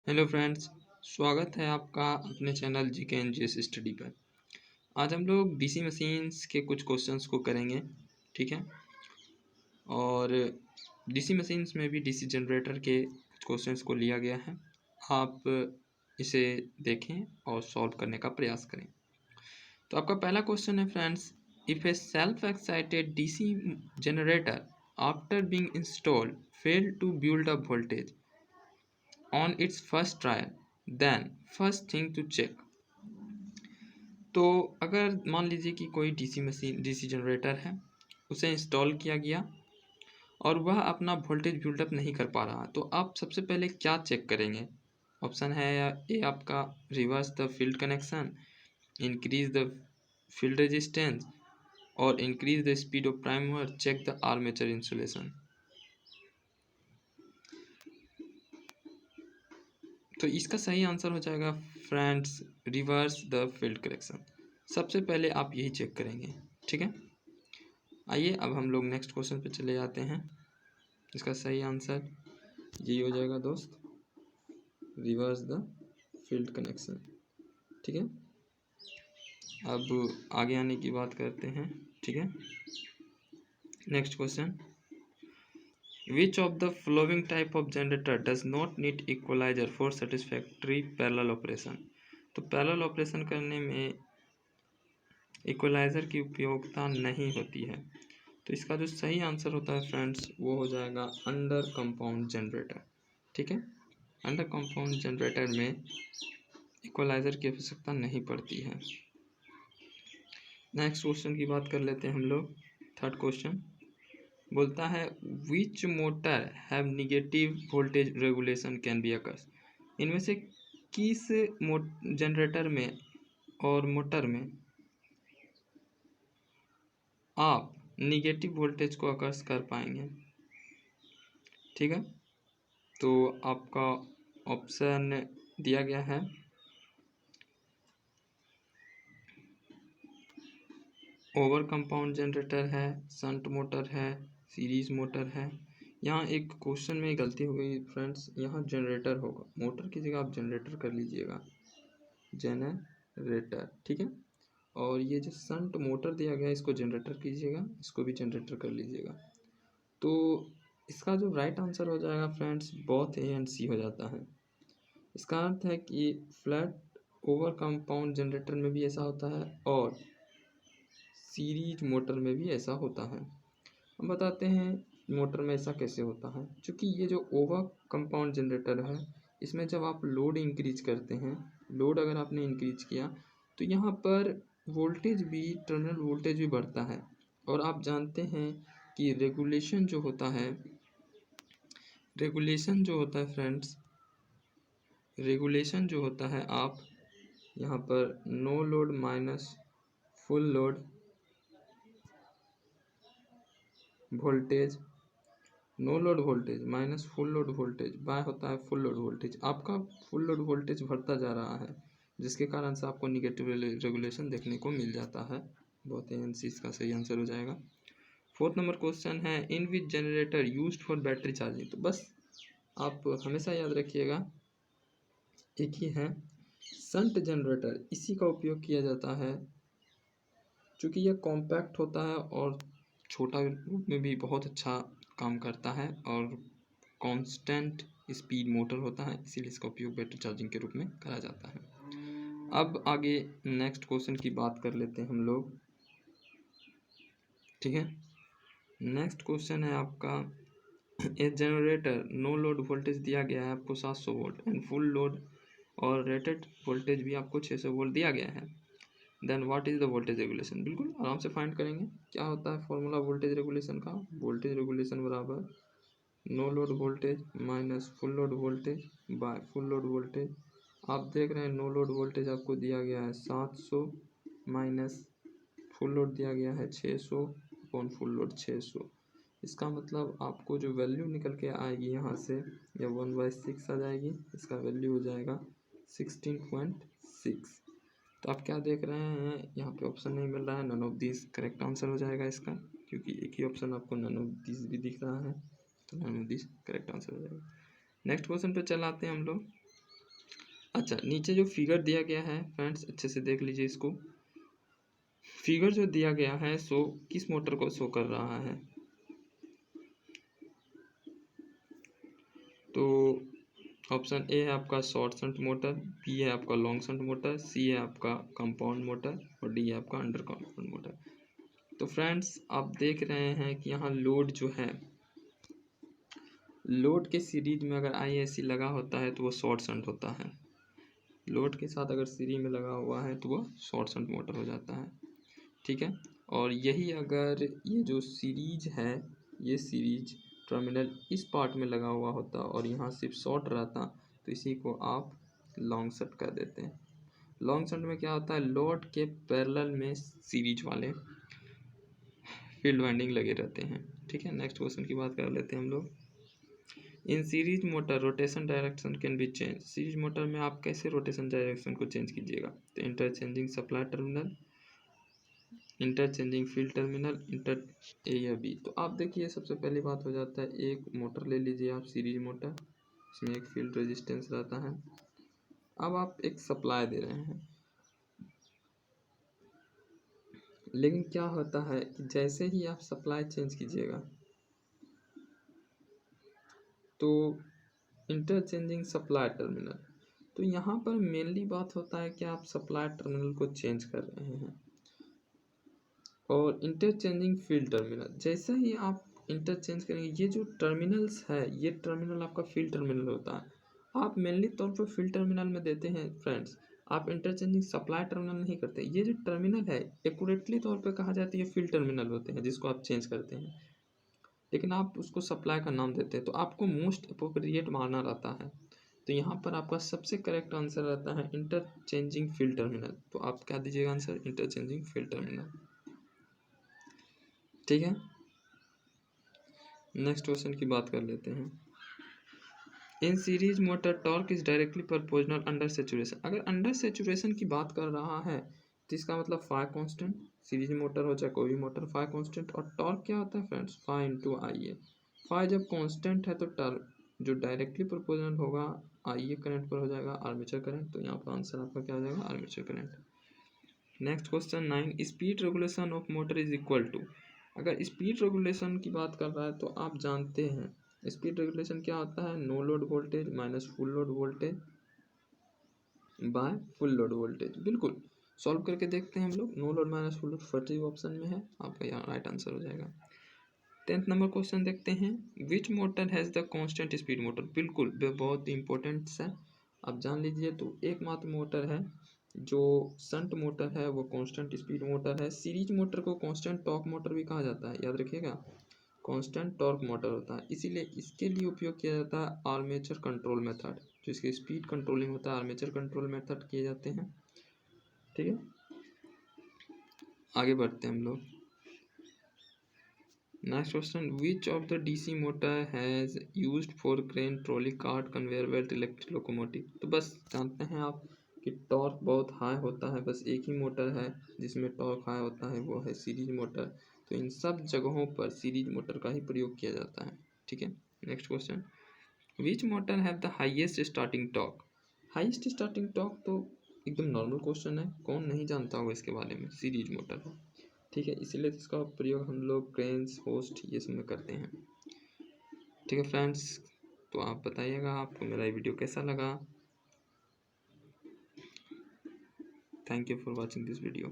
Hello friends, स्वागत है आपका अपने channel GK N G S study पर। आज हम लोग डीसी मशीन्स के कुछ क्वेश्चंस को करेंगे, ठीक है। और डीसी मशीन्स में भी डीसी जनरेटर के कुछ क्वेश्चंस को लिया गया है। आप इसे देखें और सॉल्व करने का प्रयास करें। तो आपका पहला क्वेश्चन है friends, if a self excited DC generator after being installed fail to build up voltage on its first trial, then first thing to check। तो अगर मान लीजिए कि कोई डीसी जनरेटर है, उसे इंस्टॉल किया गया और वह अपना वोल्टेज बिल्डअप नहीं कर पा रहा, तो आप सबसे पहले क्या चेक करेंगे? ऑप्शन है ए आपका reverse the field connection, increase the field resistance और increase the speed of primer, check the armature insulation. तो इसका सही आंसर हो जाएगा friends reverse the field correction. सबसे पहले आप यही चेक करेंगे, ठीक है। आइए अब हम लोग नेक्स्ट क्वेश्चन पे चले जाते हैं। इसका सही आंसर यही हो जाएगा दोस्त, रिवर्स द फील्ड कनेक्शन, ठीक है। अब आगे आने की बात करते हैं, ठीक है। Next question, Which of the following type of generator does not need equalizer for satisfactory parallel operation? तो पैरेलल ऑपरेशन करने में इक्वलाइज़र की उपयोगिता नहीं होती है। तो इसका जो सही आंसर होता है फ्रेंड्स, वो हो जाएगा अंडर कंपाउंड जनरेटर, ठीक है। अंडर कंपाउंड जनरेटर में इक्वलाइज़र की आवश्यकता नहीं पड़ती है। नेक्स्ट क्वेश्चन की बात कर लेते हैं हम लोग। थर्ड क्वेश्चन बोलता है which motor have negative voltage regulation can be occurs. इनमें से किस जनरेटर में और मोटर में आप निगेटिव वोल्टेज को अकर्स कर पाएंगे, ठीक है। तो आपका ऑप्शन दिया गया है ओवर कंपाउंड जनरेटर है, शंट मोटर है, सीरीज मोटर है। यहाँ एक क्वेश्चन में गलती हो गई फ्रेंड्स, यहाँ जनरेटर होगा, मोटर की जगह आप जनरेटर कर लीजिएगा, जनरेटर, ठीक है। और ये जो शंट मोटर दिया गया है इसको जनरेटर कीजिएगा, इसको भी जनरेटर कर लीजिएगा। तो इसका जो राइट आंसर हो जाएगा फ्रेंड्स, बोथ ए एंड सी हो जाता है। इसका अर्थ है कि फ्लैट ओवर कंपाउंड जनरेटर में भी ऐसा होता है और सीरीज मोटर में भी ऐसा होता है। हम बताते हैं मोटर में ऐसा कैसे होता है। क्योंकि ये जो ओवर कंपाउंड जनरेटर है, इसमें जब आप लोड इंक्रीज करते हैं, लोड अगर आपने इंक्रीज किया तो यहाँ पर वोल्टेज भी, टर्मिनल वोल्टेज भी बढ़ता है। और आप जानते हैं कि रेगुलेशन जो होता है फ्रेंड्स, रेगुलेशन जो होता है, आप यहाँ पर no load minus full load voltage, no load voltage minus full load voltage by होता है फुल लोड वोल्टेज। आपका फुल लोड वोल्टेज बढ़ता जा रहा है, जिसके कारण से आपको निगेटिव रेगुलेशन देखने को मिल जाता है। बहुत ही एनसी इसका सही आंसर हो जाएगा। फोर्थ नंबर क्वेश्चन है in which generator used for battery charging. तो बस आप हमेशा याद रखिएगा, एक ही है शंट जनरेटर, इसी का उपयोग किया जाता है। चूँकि यह कॉम्पैक्ट होता है और छोटा रूप में भी बहुत अच्छा काम करता है और कांस्टेंट स्पीड मोटर होता है, इसीलिए इसका उपयोग बैटरी चार्जिंग के रूप में करा जाता है। अब आगे नेक्स्ट क्वेश्चन की बात कर लेते हैं हम लोग, ठीक है। नेक्स्ट क्वेश्चन है आपका a generator no load voltage दिया गया है आपको 700 वोल्ट एंड फुल लोड और रेटेड वोल्टेज भी आपको 600 वोल्ट दिया गया है। Then what is the voltage regulation. बिल्कुल आराम से फाइंड करेंगे क्या होता है फॉर्मूला वोल्टेज रेगुलेशन का। वोल्टेज रेगुलेशन बराबर no load voltage minus full load voltage by full load voltage. आप देख रहे हैं नो लोड वोल्टेज आपको दिया गया है 700 माइनस फुल लोड दिया गया है 600 अपॉन फुल लोड 600। इसका मतलब आपको जो वैल्यू निकल के आएगी यहाँ से, या 1/6 आ जाएगी। इसका वैल्यू हो जाएगा 16.6। तो आप क्या देख रहे हैं, यहाँ पे ऑप्शन नहीं मिल रहा है, none of this correct answer हो जाएगा इसका, क्योंकि एक ही ऑप्शन आपको नन ऑफ दिस भी दिख रहा है, तो none of this correct answer हो जाएगा। नेक्स्ट क्वेश्चन पे चलाते हैं हम लोग। अच्छा, नीचे जो फिगर दिया गया है फ्रेंड्स, अच्छे से देख लीजिए इसको। फिगर जो दिया गया है सो किस मोटर को शो कर रहा है? तो ऑप्शन ए है आपका शॉर्ट शंट मोटर, बी है आपका लॉन्ग शंट मोटर, सी है आपका कंपाउंड मोटर और डी है आपका अंडर कंपाउंड मोटर। तो फ्रेंड्स आप देख रहे हैं कि यहाँ लोड जो है, लोड के सीरीज में अगर IAC लगा होता है तो वो शॉर्ट शंट होता है। लोड के साथ अगर सीरीज में लगा हुआ है तो वो शॉर्ट शंट मोटर हो जाता है, ठीक है। और यही अगर ये जो सीरीज है, ये सीरीज टर्मिनल इस पार्ट में लगा हुआ होता और यहाँ सिर्फ शॉर्ट रहता तो इसी को आप लॉन्ग शंट कर देते हैं। लॉन्ग शंट में क्या होता है, लोड के पैरेलल में सीरीज वाले फील्ड वाइंडिंग लगे रहते हैं, ठीक है। नेक्स्ट क्वेश्चन की बात कर लेते हैं हम लोग। In series motor rotation direction can be change. Series motor में आप कैसे रोटेशन डायरेक्शन को चेंज कीजिएगा? तो interchanging supply terminal, interchanging field terminal, inter A या बी। तो आप देखिए सबसे पहली बात हो जाता है, एक मोटर ले लीजिए आप सीरीज मोटर, इसमें एक फील्ड रेजिस्टेंस रहता है। अब आप एक सप्लाई दे रहे हैं, लेकिन क्या होता है कि जैसे ही आप सप्लाई चेंज कीजिएगा तो इंटरचेंजिंग सप्लाई टर्मिनल, तो यहाँ पर मेनली बात होता है कि आप सप्लाई टर्मिनल को चेंज कर रहे हैं। और इंटरचेंजिंग फील्ड टर्मिनल, जैसे ही आप इंटरचेंज करेंगे, ये जो टर्मिनल्स है ये टर्मिनल आपका फील्ड टर्मिनल होता है। आप मेनली तौर पर फील्ड टर्मिनल में देते हैं फ्रेंड्स, आप इंटरचेंजिंग सप्लाई टर्मिनल नहीं करते। ये जो टर्मिनल है एक्यूरेटली तौर पे कहा जाती है फील्ड टर्मिनल होते हैं, जिसको आप चेंज करते हैं, लेकिन आप उसको सप्लाई का नाम देते हैं। तो आपको मोस्ट अप्रोप्रिएट मानना रहता है। तो यहाँ पर आपका सबसे करेक्ट आंसर रहता है इंटरचेंजिंग फील्ड टर्मिनल। तो आप क्या दीजिएगा आंसर? इंटरचेंजिंग फील्ड टर्मिनल, ठीक है। नेक्स्ट क्वेश्चन की बात कर लेते हैं। इन series motor torque is directly proportional under saturation. अगर अंडर सेचुरेशन की बात कर रहा है तो इसका मतलब फाई कांस्टेंट, सीरीज मोटर हो चाहे कोई भी मोटर, फाई कांस्टेंट। और टॉर्क क्या होता है friends? Phi into IA। Phi जब कांस्टेंट है तो टर्क जो डायरेक्टली प्रोपोर्शनल होगा IA करंट पर हो जाएगा आर्मेचर करंट। तो यहाँ पर आंसर आपका क्या हो जाएगा? Armature current. Next question 9, speed regulation of motor is equal to. अगर स्पीड रेगुलेशन की बात कर रहा है तो आप जानते हैं स्पीड रेगुलेशन क्या होता है? No load voltage minus full load voltage by full load voltage. बिल्कुल सॉल्व करके देखते हैं हम लोग। No load minus full load 40 option में है, आपका यहाँ राइट आंसर हो जाएगा। 10th नंबर क्वेश्चन देखते हैं। Which motor has the constant speed motor. बिल्कुल बहुत इंपॉर्टेंट है, आप जान लीजिए। तो एकमात्र मोटर है जो शंट मोटर है वो कांस्टेंट स्पीड मोटर है। सीरीज मोटर को कांस्टेंट टॉर्क मोटर भी कहा जाता है, याद रखिएगा। कांस्टेंट टॉर्क मोटर होता है, इसीलिए इसके लिए उपयोग किया जाता है आर्मेचर कंट्रोल मेथड। जो इसकी स्पीड कंट्रोलिंग होता है आर्मेचर कंट्रोल मेथड किए जाते हैं, ठीक है। आगे बढ़ते हैं हम लोग। Next question, which of the DC motor has used for crane trolley cart conveyor belt electric locomotive. तो बस जानते हैं आप कि टॉर्क बहुत हाई होता है, बस एक ही मोटर है जिसमें टॉर्क हाई होता है, वो है सीरीज मोटर। तो इन सब जगहों पर सीरीज मोटर का ही प्रयोग किया जाता है, ठीक है। Next question, which motor have the highest starting torque. Highest starting torque तो एकदम नॉर्मल क्वेश्चन है, कौन नहीं जानता होगा इसके बारे में? सीरीज मोटर है, ठीक है। इसीलिए इसका प्रयोग हम लोग क्रेन्स, होस्ट ये सब में करते हैं, ठीक है फ्रेंड्स। तो आप बताइएगा आपको मेरा ये वीडियो कैसा लगा। Thank you for watching this video.